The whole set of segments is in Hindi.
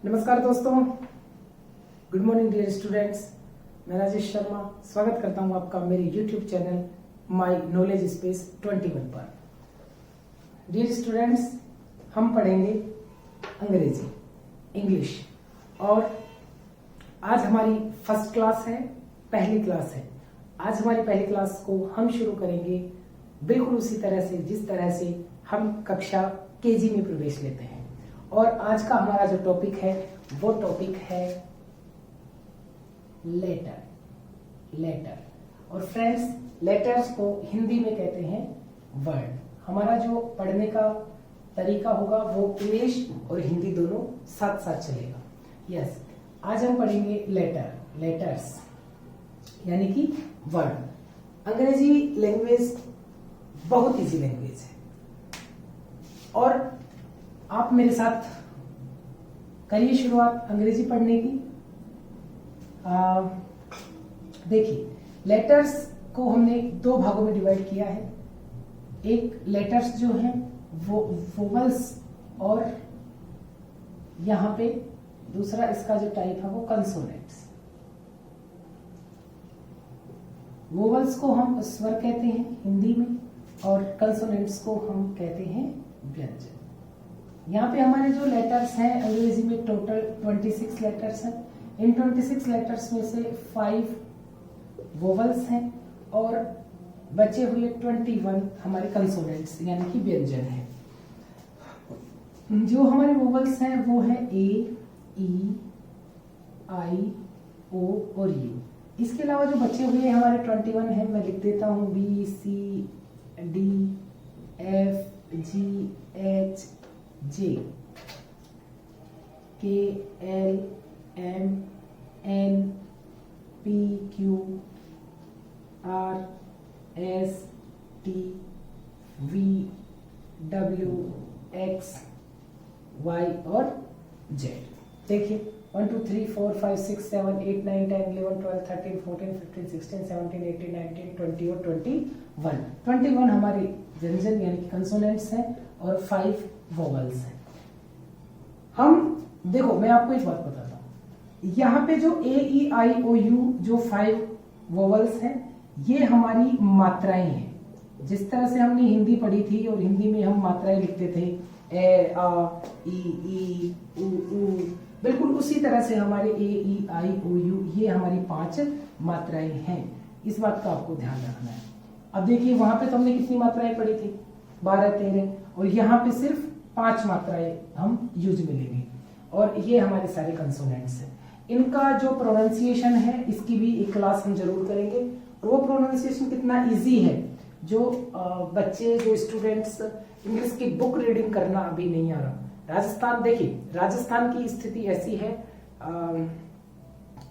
नमस्कार दोस्तों, गुड मॉर्निंग डियर स्टूडेंट्स। मैं राजेश शर्मा स्वागत करता हूं आपका मेरे YouTube channel my knowledge space 21 पर। डियर स्टूडेंट्स, हम पढ़ेंगे अंग्रेजी, इंग्लिश, और आज हमारी फर्स्ट क्लास है, पहली क्लास है। आज हमारी पहली क्लास को हम शुरू करेंगे बिल्कुल उसी तरह से जिस तरह से हम कक्षा केजी में प्रवेश लेते हैं। और आज का हमारा जो टॉपिक है वो टॉपिक है लेटर। और फ्रेंड्स, लेटर्स को हिंदी में कहते हैं वर्ड। हमारा जो पढ़ने का तरीका होगा वो इंग्लिश और हिंदी दोनों साथ साथ चलेगा। यस, आज हम पढ़ेंगे लेटर्स यानी कि वर्ड। अंग्रेजी लैंग्वेज बहुत इजी लैंग्वेज है और आप मेरे साथ करिए शुरुआत अंग्रेजी पढ़ने की। देखिए, लेटर्स को हमने दो भागों में डिवाइड किया है। एक लेटर्स जो हैं वो वोवल्स, और यहां पे दूसरा इसका जो टाइप है वो कंसोनेंट्स। वोवल्स को हम स्वर कहते हैं हिंदी में और कंसोनेंट्स को हम कहते हैं व्यंजन। यहाँ पे हमारे जो लेटर्स हैं अंग्रेजी में टोटल 26 लेटर्स हैं। इन 26 लेटर्स में से 5 वोवल्स हैं और बचे हुए 21 हमारे कंसोनेंट्स यानी कि व्यंजन हैं। जो हमारे वोवल्स हैं वो है ए, ई, आई, ओ और यू। इसके अलावा जो बचे हुए हमारे 21 हैं, मैं लिख देता हूँ B, C, D, F, G, H, J, K, L, M, N, P, Q, R, S, T, V, W, X, Y और जेड। देखिए 1 2 3 4 5 6 7 8 9 10 11 12 13 14 15 16 17 18 19 20 और 21 हमारे व्यंजन यानी कि कंसोनेंट्स हैं और 5 वोवल्स हैं। हम देखो, मैं आपको एक बात बताता हूं। यहाँ पे जो ए, ई, आई, ओ, यू जो 5 वोवल्स हैं ये हमारी मात्राएं हैं। जिस तरह से हमने हिंदी पढ़ी थी और हिंदी में हम मात्राएं लिखते थे ए, आ, ई, उ, बिल्कुल उसी तरह से हमारे ए, ई, आई, ओ, यू ये हमारी 5 मात्राएं हैं। इस बात का आपको ध्यान रखना है। अब देखिए, वहां पे तो हमने कितनी मात्राएं पढ़ी थी, 12 13, और यहाँ पे सिर्फ 5 मात्राएं हम यूज में लेंगे। और ये हमारे सारे कंसोनेंट्स हैं। इनका जो प्रोनाउंसिएशन है इसकी भी एक क्लास हम जरूर करेंगे। और वो प्रोनाउंसिएशन कितना इजी है, जो बच्चे, जो स्टूडेंट्स इंग्लिश की बुक रीडिंग करना अभी नहीं आ रहा। राजस्थान, देखिए राजस्थान की स्थिति ऐसी है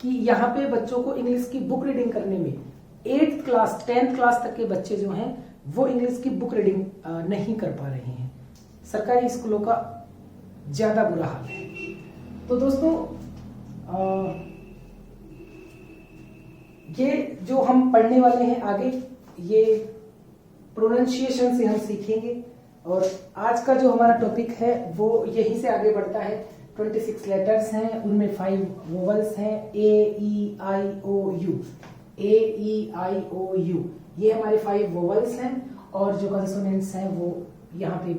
कि यहाँ पे बच्चों को इंग्लिश की बुक रीडिंग करने में 8th क्लास 10th क्लास तक के बच्चे जो हैं वो इंग्लिश की बुक रीडिंग नहीं कर पा रहे हैं। सरकारी स्कूलों का ज्यादा बुरा हाल है। तो दोस्तों, ये जो हम पढ़ने वाले हैं आगे, ये प्रोनाउंसिएशन से हम सीखेंगे। और आज का जो हमारा टॉपिक है वो यहीं से आगे बढ़ता है। 26 लेटर्स हैं, उनमें 5 वोवल्स हैं, ए, ई, आई, ओ, you. A, E, I, O, you ये हमारे 5 वोवल्स हैं। और जो कंसोनेंट्स हैं वो यहाँ पे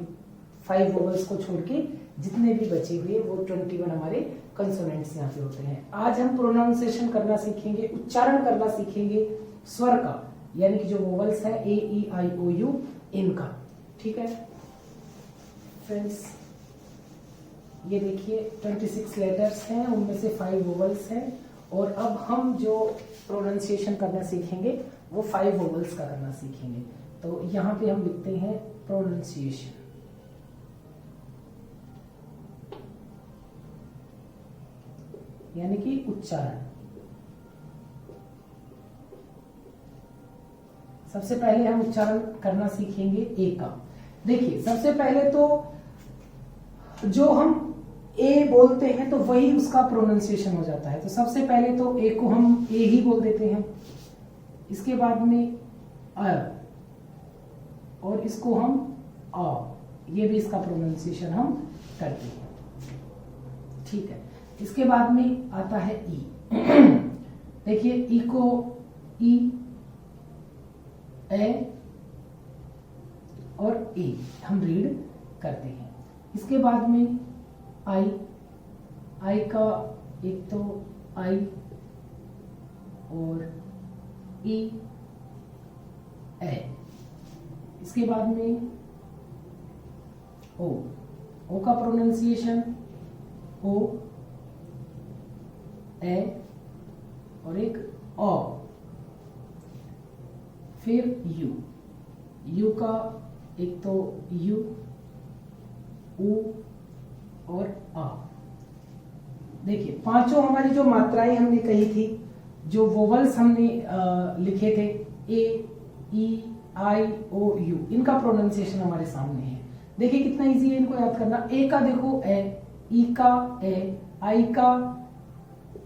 5 वोवल्स को छोड़ के जितने भी बचे हुए वो 21 हमारे कंसोनेंट्स यहाँ पे होते हैं। आज हम प्रोनाउंसिएशन करना सीखेंगे, उच्चारण करना सीखेंगे स्वर का, यानी कि जो वोवल्स हैं ए, ई, आई, ओ, यू इनका। ठीक है फ्रेंड्स, ये देखिए 26 लेटर्स हैं, उनमें से 5 वोवल्स हैं। और अब हम जो प्रोनाउंसिएशन करना सीखेंगे वो 5 वोवल्स का करना सीखेंगे। तो यहाँ पे हम लिखते हैं प्रोनाउंसिएशन, यानी कि उच्चारण। सबसे पहले हम उच्चारण करना सीखेंगे ए का। देखिए, सबसे पहले तो जो हम ए बोलते हैं तो वही उसका प्रोनाउंसिएशन हो जाता है। तो सबसे पहले तो ए को हम ए ही बोल देते हैं, इसके बाद में अ, और इसको हम आ, ये भी इसका प्रोनाउंसिएशन हम करते हैं। ठीक है, इसके बाद में आता है ई। देखिए ई को ई, ए और ए हम रीड करते हैं। इसके बाद में आई, आई का एक तो आई और ई, ए। इसके बाद में ओ, ओ का प्रोनाउंसिएशन ओ, ए और एक ओ। फिर यू, यू का एक तो यू, ऊ और आ। देखिए पांचों हमारी जो मात्राएं हमने कही थी, जो वोवल्स हमने लिखे थे, ए, ई, आई, ओ, यू, इनका प्रोनाउंसिएशन हमारे सामने है। देखिए कितना इजी है इनको याद करना। ए का देखो ए, ई का ए, आई का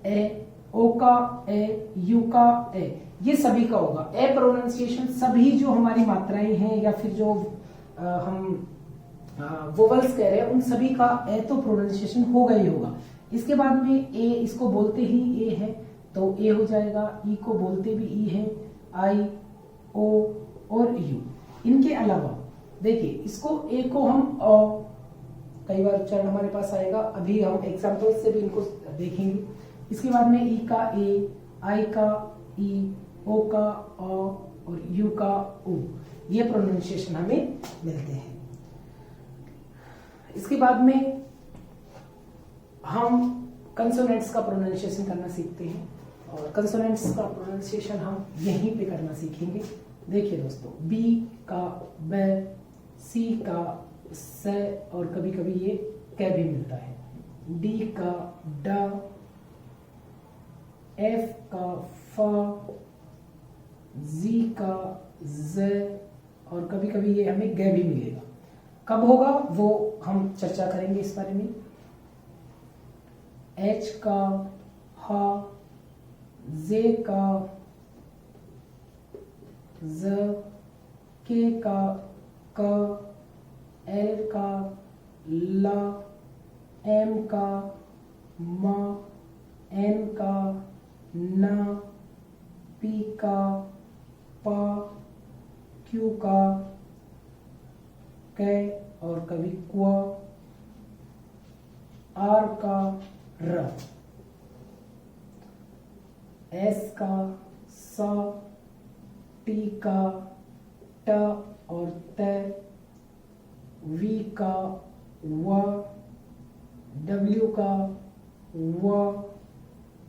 ए, ओ का ए, यू का ए, ये सभी का होगा। ए प्रोनाउंसिएशन सभी जो हमारी मात्राएं हैं या फिर जो हम वोवल्स कह रहे हैं उन सभी का ए तो प्रोनाउंसिएशन होगा ही होगा। इसके बाद में ए, इसको बोलते ही ए है तो ए हो जाएगा। ई को बोलते भी ई है, आई, ओ और यू। इनके अलावा देखिए इसको ए को हम कई बार उच्चारण हमारे पास आएगा, अभी हम एग्जाम्पल से भी इनको देखेंगे। इसके बाद में ई का ए, आई का ई, ओ का ओ और यू का ऊ, ये प्रोनाउंसिएशन हमें मिलते हैं। इसके बाद में हम कंसोनेंट्स का प्रोनाउंसिएशन करना सीखते हैं और कंसोनेंट्स का प्रोनाउंसिएशन हम यहीं पे करना सीखेंगे। देखिए दोस्तों, बी का ब, सी का स और कभी कभी ये क भी मिलता है, डी का ड, एफ का फ, जी का ज और कभी कभी ये हमें ग भी मिलेगा। कब होगा वो हम चर्चा करेंगे इस बारे में। एच का ह, जे का ज, के का क, एल का ल, एम का म, एन का न, पी का प, क्यू का कै और कभी क्व, आर का र, एस का स, टी का ट और त, वी का व, डब्ल्यू का व,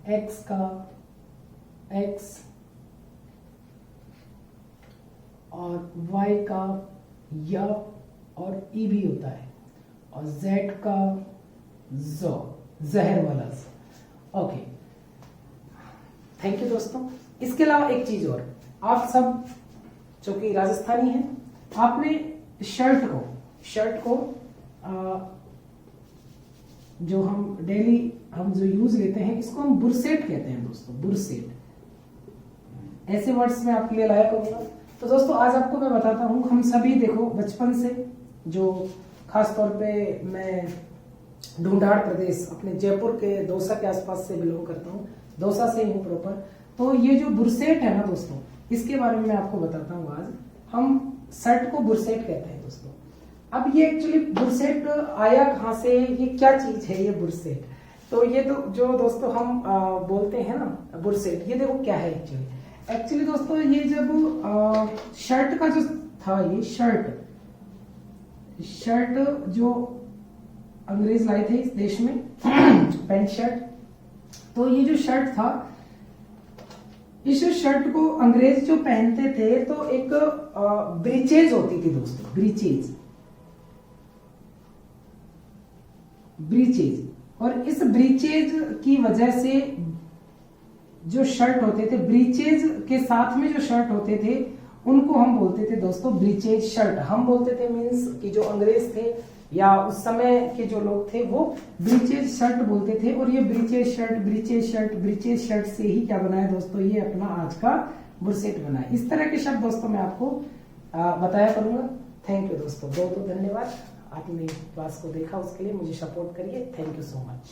एक्स का एक्स और वाई का य और ई भी होता है और जेड का जो, जहर वाला ज। ओके, थैंक यू दोस्तों। इसके अलावा एक चीज और, आप सब जो कि राजस्थानी हैं, आपने शर्ट को जो हम डेली हम जो यूज लेते हैं, इसको हम बुरसेट कहते हैं दोस्तों, बुरसेट। ऐसे वर्ड्स में आपके लिए लाया करूंगा। तो दोस्तों आज आपको मैं बताता हूँ, हम सभी देखो बचपन से, जो खास तौर पे मैं ढूंढाड़ प्रदेश अपने जयपुर के दौसा के आसपास से बिलोंग करता हूँ, दौसा से हूँ प्रॉपर। तो ये जो बुरसेट है ना दोस्तों, इसके बारे में मैं आपको बताता हूँ आज। हम शर्ट को बुरसेट कहते हैं दोस्तों। अब ये एक्चुअली बुरसेट आया कहाँ से, ये क्या चीज है ये बुरसेट? तो ये तो जो दोस्तों हम बोलते हैं ना बुरसेट, ये देखो क्या है एक्चुअली दोस्तों, ये जब शर्ट का जो था, ये शर्ट जो अंग्रेज लाए थे इस देश में पैंट शर्ट, तो ये जो शर्ट था, इस शर्ट को अंग्रेज जो पहनते थे तो एक ब्रीचेज होती थी दोस्तों, ब्रीचेज। और इस ब्रीचेज की वजह से जो शर्ट होते थे, ब्रीचेज के साथ में जो शर्ट होते थे, उनको हम बोलते थे दोस्तों ब्रीचेज शर्ट। हम बोलते थे मीन्स कि जो अंग्रेज थे या उस समय के जो लोग थे वो ब्रीचेज शर्ट बोलते थे। और ये ब्रीचेज शर्ट से ही क्या बना है दोस्तों, ये अपना आज का बुरसेट बना है। इस तरह के शब्द दोस्तों मैं आपको बताया करूंगा। थैंक यू दोस्तों, बहुत बहुत धन्यवाद। आपने क्लास को देखा उसके लिए, मुझे सपोर्ट करिए। Thank you so much.